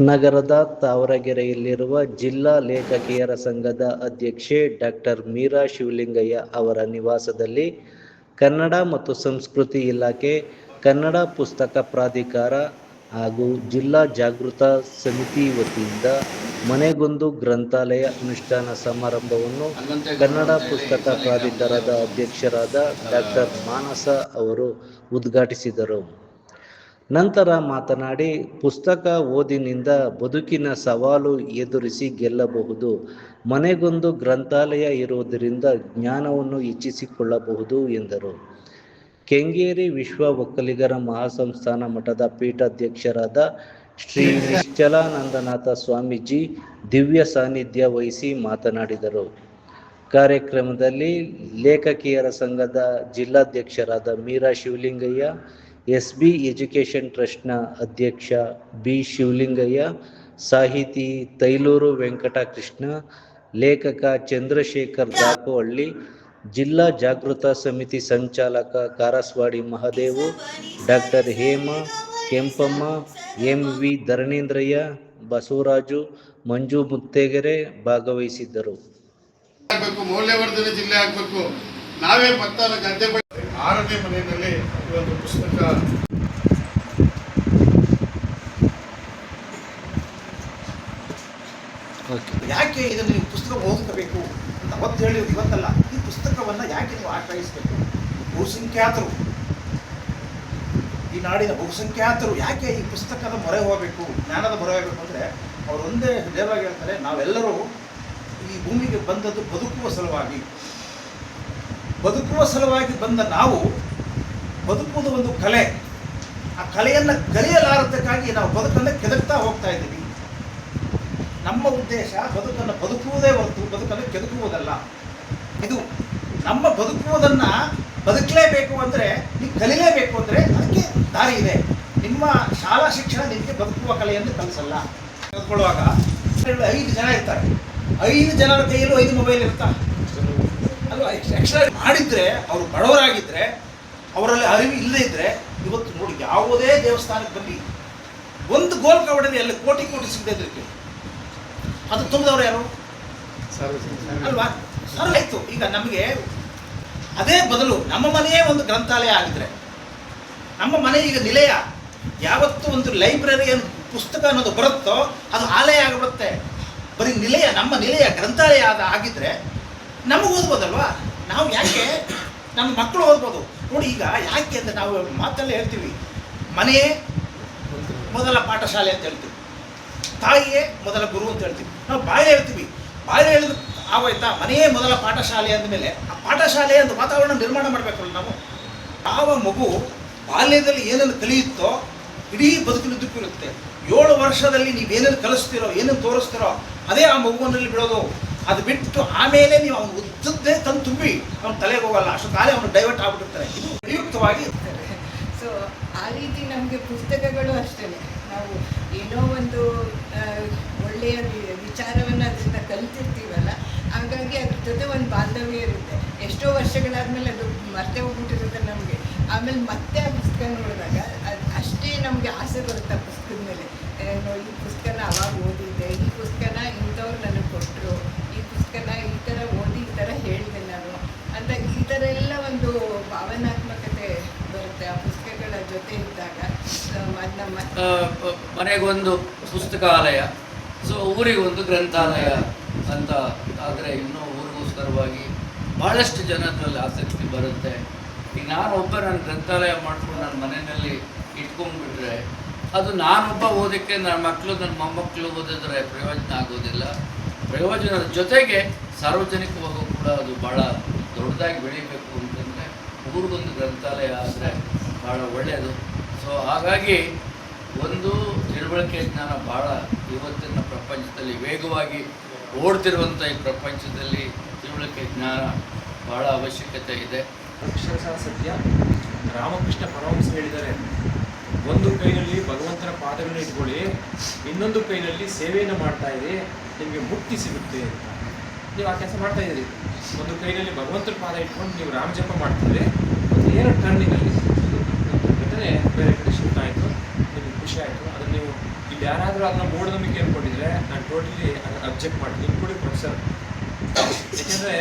ನಗರದ ತಾವರಗೆರೆಯಲ್ಲಿರುವ ಜಿಲ್ಲಾ ಲೇಖಕಿಯರ ಸಂಘದ ಅಧ್ಯಕ್ಷೆ ಡಾಕ್ಟರ್ ಮೀರಾ ಶಿವಲಿಂಗಯ್ಯ ಅವರ ನಿವಾಸದಲ್ಲಿ ಕನ್ನಡ ಮತ್ತು ಸಂಸ್ಕೃತಿ ಇಲಾಖೆ, ಕನ್ನಡ ಪುಸ್ತಕ ಪ್ರಾಧಿಕಾರ ಹಾಗೂ ಜಿಲ್ಲಾ ಜಾಗೃತ ಸಮಿತಿ ವತಿಯಿಂದ ಮನೆಗೊಂದು ಗ್ರಂಥಾಲಯ ಅನುಷ್ಠಾನ ಸಮಾರಂಭವನ್ನು ಕನ್ನಡ ಪುಸ್ತಕ ಪ್ರಾಧಿಕಾರದ ಅಧ್ಯಕ್ಷರಾದ ಡಾಕ್ಟರ್ ಮಾನಸ ಅವರು ಉದ್ಘಾಟಿಸಿದರು. ನಂತರ ಮಾತನಾಡಿ, ಪುಸ್ತಕ ಓದಿನಿಂದ ಬದುಕಿನ ಸವಾಲು ಎದುರಿಸಿ ಗೆಲ್ಲಬಹುದು. ಮನೆಗೊಂದು ಗ್ರಂಥಾಲಯ ಇರುವುದರಿಂದ ಜ್ಞಾನವನ್ನು ಹೆಚ್ಚಿಸಿಕೊಳ್ಳಬಹುದು ಎಂದರು. ಕೆಂಗೇರಿ ವಿಶ್ವ ಒಕ್ಕಲಿಗರ ಮಹಾಸಂಸ್ಥಾನ ಮಠದ ಪೀಠಾಧ್ಯಕ್ಷರಾದ ಶ್ರೀ ನಿಶ್ಚಲಾನಂದನಾಥ ಸ್ವಾಮೀಜಿ ದಿವ್ಯ ಸಾನ್ನಿಧ್ಯ ವಹಿಸಿ ಮಾತನಾಡಿದರು. ಕಾರ್ಯಕ್ರಮದಲ್ಲಿ ಲೇಖಕಿಯರ ಸಂಘದ ಜಿಲ್ಲಾಧ್ಯಕ್ಷರಾದ ಮೀರಾ ಶಿವಲಿಂಗಯ್ಯ, ಎಸ್ಬಿ ಎಜುಕೇಷನ್ ಟ್ರಸ್ಟ್ನ ಅಧ್ಯಕ್ಷ ಬಿ ಶಿವಲಿಂಗಯ್ಯ, ಸಾಹಿತಿ ತೈಲೂರು ವೆಂಕಟಕೃಷ್ಣ, ಲೇಖಕ ಚಂದ್ರಶೇಖರ್ ದಾಕೋಹಳ್ಳಿ, ಜಿಲ್ಲಾ ಜಾಗೃತ ಸಮಿತಿ ಸಂಚಾಲಕ ಕಾರಸ್ವಾಡಿ ಮಹದೇವು, ಡಾಕ್ಟರ್ ಹೇಮಾ, ಕೆಂಪಮ್ಮ, ಎಂವಿ ಧರಣೇಂದ್ರಯ್ಯ, ಬಸವರಾಜು, ಮಂಜು ಮುತ್ತೇಗೆರೆ ಭಾಗವಹಿಸಿದ್ದರು. ಮೌಲ್ಯವರ್ಧನೆ ಜಿಲ್ಲೆ ಆಗಬೇಕು. ನಾವೇ ಭಕ್ತರ ಗದ್ದೆ 6ನೇ ಮನೆಯಲ್ಲಿ ಈ ಒಂದು ಪುಸ್ತಕ ಯಾಕೆ ಇದನ್ನು ನೀವು ಪುಸ್ತಕ ಓದ್ಕೋಬೇಕು ಅಂತ ಅವತ್ತು ಹೇಳಿದ್ರು, ಇವತ್ತಲ್ಲ. ಈ ಪುಸ್ತಕವನ್ನು ಯಾಕೆ ನೀವು ಆಶ್ರಯಿಸಬೇಕು? ಬಹುಸಂಖ್ಯಾತರು, ಈ ನಾಡಿನ ಬಹುಸಂಖ್ಯಾತರು ಯಾಕೆ ಈ ಪುಸ್ತಕದ ಮೊರೆ ಹೋಗಬೇಕು, ಜ್ಞಾನದ ಮೊರೆ ಹೋಗಬೇಕು ಅಂದರೆ ಅವರು ಒಂದೇ ನೇರವಾಗಿ ಹೇಳ್ತಾರೆ, ನಾವೆಲ್ಲರೂ ಈ ಭೂಮಿಗೆ ಬಂದದ್ದು ಬದುಕುವ ಸಲುವಾಗಿ ಬಂದ ನಾವು ಬದುಕುವುದು ಒಂದು ಕಲೆ. ಆ ಕಲೆಯನ್ನು ಕಲಿಯಲಾರದಕ್ಕಾಗಿ ನಾವು ಬದುಕನ್ನು ಕೆದಕ್ತಾ ಹೋಗ್ತಾ ಇದ್ದೀವಿ. ನಮ್ಮ ಉದ್ದೇಶ ಬದುಕನ್ನು ಬದುಕುವುದೇ ಹೊರತು ಬದುಕನ್ನು ಕೆದಕುವುದಲ್ಲ. ಇದು ನಮ್ಮ ಬದುಕುವುದನ್ನು ಬದುಕಲೇಬೇಕು ಅಂದರೆ, ನೀವು ಕಲಿಯಲೇಬೇಕು ಅಂದರೆ ಅದಕ್ಕೆ ದಾರಿ ಇದೆ. ನಿಮ್ಮ ಶಾಲಾ ಶಿಕ್ಷಣ ನಿಮಗೆ ಬದುಕುವ ಕಲೆಯನ್ನು ಕಲಿಸಲ್ಲ. ತೆಗೆದುಕೊಳ್ಳುವಾಗ 5 ಜನ ಇರ್ತಾರೆ, 5 ಜನರ ಕೈಯಲ್ಲೂ 5 ಮೊಬೈಲ್ ಇರ್ತಾ ಅಲ್ವಾ? ಎಕ್ಸ್ಟ್ರಾ ಮಾಡಿದರೆ, ಅವರು ಬಡವರಾಗಿದ್ದರೆ, ಅವರಲ್ಲಿ ಅರಿವು ಇಲ್ಲದೇ ಇದ್ದರೆ, ಇವತ್ತು ನೋಡಿ ಯಾವುದೇ ದೇವಸ್ಥಾನಕ್ಕೆ ಬನ್ನಿ, ಒಂದು ಗೋಲ್ಕ ಹೊಡೆದು ಅಲ್ಲಿ ಕೋಟಿ ಸಿಗದೆ ಇದ್ರಿಗೆ ಅದು ತುಂಬಿದವರು ಯಾರು ಅಲ್ವಾ? ಆಯಿತು. ಈಗ ನಮಗೆ ಅದೇ ಬದಲು ನಮ್ಮ ಮನೆಯೇ ಒಂದು ಗ್ರಂಥಾಲಯ ಆಗಿದ್ರೆ, ನಮ್ಮ ಮನೆ ಈಗ ನಿಲಯ, ಯಾವತ್ತು ಒಂದು ಲೈಬ್ರರಿ ಪುಸ್ತಕ ಅನ್ನೋದು ಬರುತ್ತೋ ಅದು ಆಲಯ ಆಗಿಬಿಡುತ್ತೆ. ಬರೀ ನಿಲಯ, ನಮ್ಮ ನಿಲಯ ಗ್ರಂಥಾಲಯ ಆಗಿದ್ರೆ ನಮಗೆ ಓದ್ಬೋದಲ್ವಾ? ನಾವು ಯಾಕೆ ನಮ್ಮ ಮಕ್ಕಳು ಓದ್ಬೋದು ನೋಡಿ. ಈಗ ಯಾಕೆ ಅಂದರೆ ನಾವು ಮಾತಲ್ಲೇ ಹೇಳ್ತೀವಿ, ಮನೆಯೇ ಮೊದಲ ಪಾಠಶಾಲೆ ಅಂತ ಹೇಳ್ತೀವಿ, ತಾಯಿಯೇ ಮೊದಲ ಗುರು ಅಂತ ಹೇಳ್ತೀವಿ. ನಾವು ಬಾಯಲ್ಲಿ ಹೇಳ್ತೀವಿ, ಬಾಯಲ್ಲಿ ಹೇಳಿದ ಆಗೋಯ್ತಾ? ಮನೆಯೇ ಮೊದಲ ಪಾಠಶಾಲೆ ಅಂದಮೇಲೆ ಆ ಪಾಠಶಾಲೆಯ ಒಂದು ವಾತಾವರಣ ನಿರ್ಮಾಣ ಮಾಡಬೇಕಲ್ಲ ನಾವು. ಯಾವ ಮಗು ಬಾಲ್ಯದಲ್ಲಿ ಏನನ್ನು ಕಲಿಯುತ್ತೋ ಇಡೀ ಬದುಕಿನುದ್ದಕ್ಕೂ ಇರುತ್ತೆ. 7 ವರ್ಷದಲ್ಲಿ ನೀವೇನೇನು ಕಲಿಸ್ತೀರೋ, ಏನೇನು ತೋರಿಸ್ತೀರೋ ಅದೇ ಆ ಮಗುವಿನಲ್ಲಿ ಬಿಡೋದು. ಅದು ಬಿಟ್ಟು ಆಮೇಲೆ ನೀವು ಅವನು ಉದ್ದದ್ದೇ ತಂದು ತುಂಬಿ ಅವನ ತಲೆಗೆ ಹೋಗಲ್ಲ, ಅಷ್ಟು ಕಾಲೇ ಅವನು ಡೈವರ್ಟ್ ಆಗ್ಬಿಟ್ಟಿರ್ತಾರೆ. ಇದು ಉಪಯುಕ್ತವಾಗಿ. ಸೊ ಆ ರೀತಿ ನಮಗೆ ಪುಸ್ತಕಗಳು ಅಷ್ಟೇ, ನಾವು ಏನೋ ಒಂದು ಒಳ್ಳೆಯ ವಿಚಾರವನ್ನು ಅದರಿಂದ ಕಲಿತಿರ್ತೀವಲ್ಲ, ಹಾಗಾಗಿ ಅದ್ರ ಜೊತೆ ಒಂದು ಬಾಂಧವ್ಯ ಇರುತ್ತೆ. ಎಷ್ಟೋ ವರ್ಷಗಳಾದಮೇಲೆ ಅದು ಮರ್ತೇ ಹೋಗ್ಬಿಟ್ಟಿರುತ್ತೆ ನಮಗೆ. ಆಮೇಲೆ ಮತ್ತೆ ಆ ಪುಸ್ತಕ ನೋಡಿದಾಗ ಅದು ಅಷ್ಟೇ ನಮಗೆ ಆಸೆ ಬರುತ್ತೆ ಆ ಪುಸ್ತಕದ ಮೇಲೆ. ಈ ಪುಸ್ತಕನ ಅವಾಗ ಓದಿದ್ದೆ, ಈ ಪುಸ್ತಕನ ಇಂಥವ್ರು ನನಗೆ ಕೊಟ್ಟರು, ಈ ಪುಸ್ತಕನ ಈ ಥರ ಓದಿ ಈ ಥರ ಹೇಳಿದೆ ನಾನು ಅಂತ, ಈ ಥರ ಎಲ್ಲ ಒಂದು ಭಾವನಾತ್ಮಕತೆ ಬರುತ್ತೆ ಆ ಪುಸ್ತಕಗಳ ಜೊತೆ ಇದ್ದಾಗ. ಮನೆಗೊಂದು ಪುಸ್ತಕಾಲಯ, ಸೊ ಊರಿಗೊಂದು ಗ್ರಂಥಾಲಯ ಅಂತ ಆದರೆ ಇನ್ನೂ ಊರಿಗೋಸ್ಕರವಾಗಿ ಭಾಳಷ್ಟು ಜನರಲ್ಲಿ ಆಸಕ್ತಿ ಬರುತ್ತೆ. ಈಗ ನಾನೊಬ್ಬ ನನ್ನ ಗ್ರಂಥಾಲಯ ಮಾಡ್ಕೊಂಡು ನನ್ನ ಮನೆಯಲ್ಲಿ ಇಟ್ಕೊಂಡ್ಬಿಟ್ರೆ ಅದು ನಾನೊಬ್ಬ ಓದೋಕ್ಕೆ ನನ್ನ ಮಕ್ಕಳು ನನ್ನ ಮೊಮ್ಮಕ್ಕಳು ಓದಿದ್ರೆ ಪ್ರಯೋಜನ ಆಗೋದಿಲ್ಲ. ಪ್ರಯೋಜನದ ಜೊತೆಗೆ ಸಾರ್ವಜನಿಕವಾಗೂ ಕೂಡ ಅದು ಭಾಳ ದೊಡ್ಡದಾಗಿ ಬೆಳೀಬೇಕು ಅಂತಂದರೆ ಊರಿಗೊಂದು ಗ್ರಂಥಾಲಯ ಆದರೆ ಭಾಳ ಒಳ್ಳೆಯದು. ಸೊ ಹಾಗಾಗಿ ಒಂದು ತಿಳುವಳಿಕೆ ಜ್ಞಾನ ಭಾಳ ಇವತ್ತಿನ ಪ್ರಪಂಚದಲ್ಲಿ ವೇಗವಾಗಿ ಓಡ್ತಿರುವಂಥ ಈ ಪ್ರಪಂಚದಲ್ಲಿ ತಿಳುವಳಿಕೆ ಜ್ಞಾನ ಭಾಳ ಅವಶ್ಯಕತೆ ಇದೆ. ಅಕ್ಷರಶಃ ಸತ್ಯ. ರಾಮಕೃಷ್ಣ ಪರಮಹಂಸರು ಹೇಳಿದ್ದಾರೆ, ಒಂದು ಕೈನಲ್ಲಿ ಭಗವಂತನ ಪಾದಗಳನ್ನು ಇಟ್ಕೊಳ್ಳಿ, ಇನ್ನೊಂದು ಕೈನಲ್ಲಿ ಸೇವೆಯನ್ನು ಮಾಡ್ತಾ ಇರಿ, ನಿಮಗೆ ಮುಕ್ತಿ ಸಿಗುತ್ತೆ ಅಂತ. ನೀವು ಆ ಕೆಲಸ ಮಾಡ್ತಾ ಇದ್ದೀರಿ. ಒಂದು ಕೈನಲ್ಲಿ ಭಗವಂತನ ಪಾದ ಇಟ್ಕೊಂಡು ನೀವು ರಾಮಜಪ ಮಾಡ್ತಿದ್ರೆ ಒಂದು ಏನೋ ಟರ್ನಿಂಗಲ್ಲಿ ಘಟನೆ ಬೇರೆ ಕಡೆ ಶಿಫ್ಟ್ ಆಯಿತು, ನಿಮಗೆ ಖುಷಿ ಆಯಿತು. ಅದನ್ನು ನೀವು ಇಲ್ಲಿ ಯಾರಾದರೂ ಅದನ್ನ ಮೂಢನಂಬಿಕೆ ಅನ್ಕೊಂಡಿದ್ರೆ ನಾನು ಟೋಟಲಿ ಅಬ್ಜೆಕ್ಟ್ ಮಾಡ್ತೀನಿ. ನಿಮ್ಮ ಕೂಡ ಪ್ರೊಫೆಸರ್, ಯಾಕೆಂದರೆ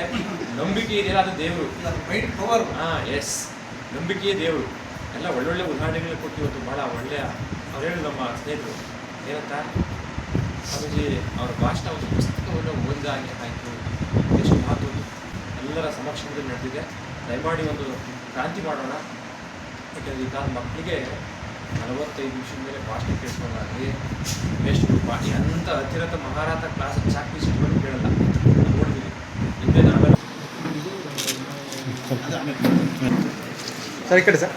ನಂಬಿಕೆ ಇದೆಯಲ್ಲ ಅದು ದೇವರು. Mind power. ಎಸ್, ನಂಬಿಕೆಯೇ ದೇವರು. ಎಲ್ಲ ಒಳ್ಳೊಳ್ಳೆ ಉದಾಹರಣೆಗಳು ಕೊಟ್ಟು ಇವತ್ತು ಭಾಳ ಒಳ್ಳೆಯ ಅವ್ರು ಹೇಳಿ ನಮ್ಮ ಸ್ನೇಹಿತರು ಏನಂತ ಸ್ವಾಮೀಜಿ ಅವರ ಭಾಷಣ ಒಂದು ಪುಸ್ತಕವನ್ನು ಓದಿದಾಗೆ ಆಯಿತು. ಎಷ್ಟು ಮಾತು ಎಲ್ಲರ ಸಮಕ್ಷಮದಲ್ಲಿ ನಡೆದಿದೆ. ದಯಮಾಡಿ ಒಂದು ಕ್ರಾಂತಿ ಮಾಡೋಣ. ಯಾಕೆಂದರೆ ಈಗ ಮಕ್ಕಳಿಗೆ 45 ನಿಮಿಷದ ಮೇಲೆ ಭಾಷಣ ಕೇಳಿಸ್ಕೊಂಡಾಗಲಿ ಎಷ್ಟು ಅಂಥ ಅತಿರಥ ಮಹಾರಾಥ ಕ್ಲಾಸ್ ಚಾಕ್ರಿ ಸಿಟ್ಕೊಂಡು ಕೇಳಲ್ಲ. ನಾವು ನೋಡಿದ್ದೀವಿ ಹಿಂದೆ ನಾವೆಲ್ಲ ಸರ್ ಈ ಕಡೆ ಸರ್.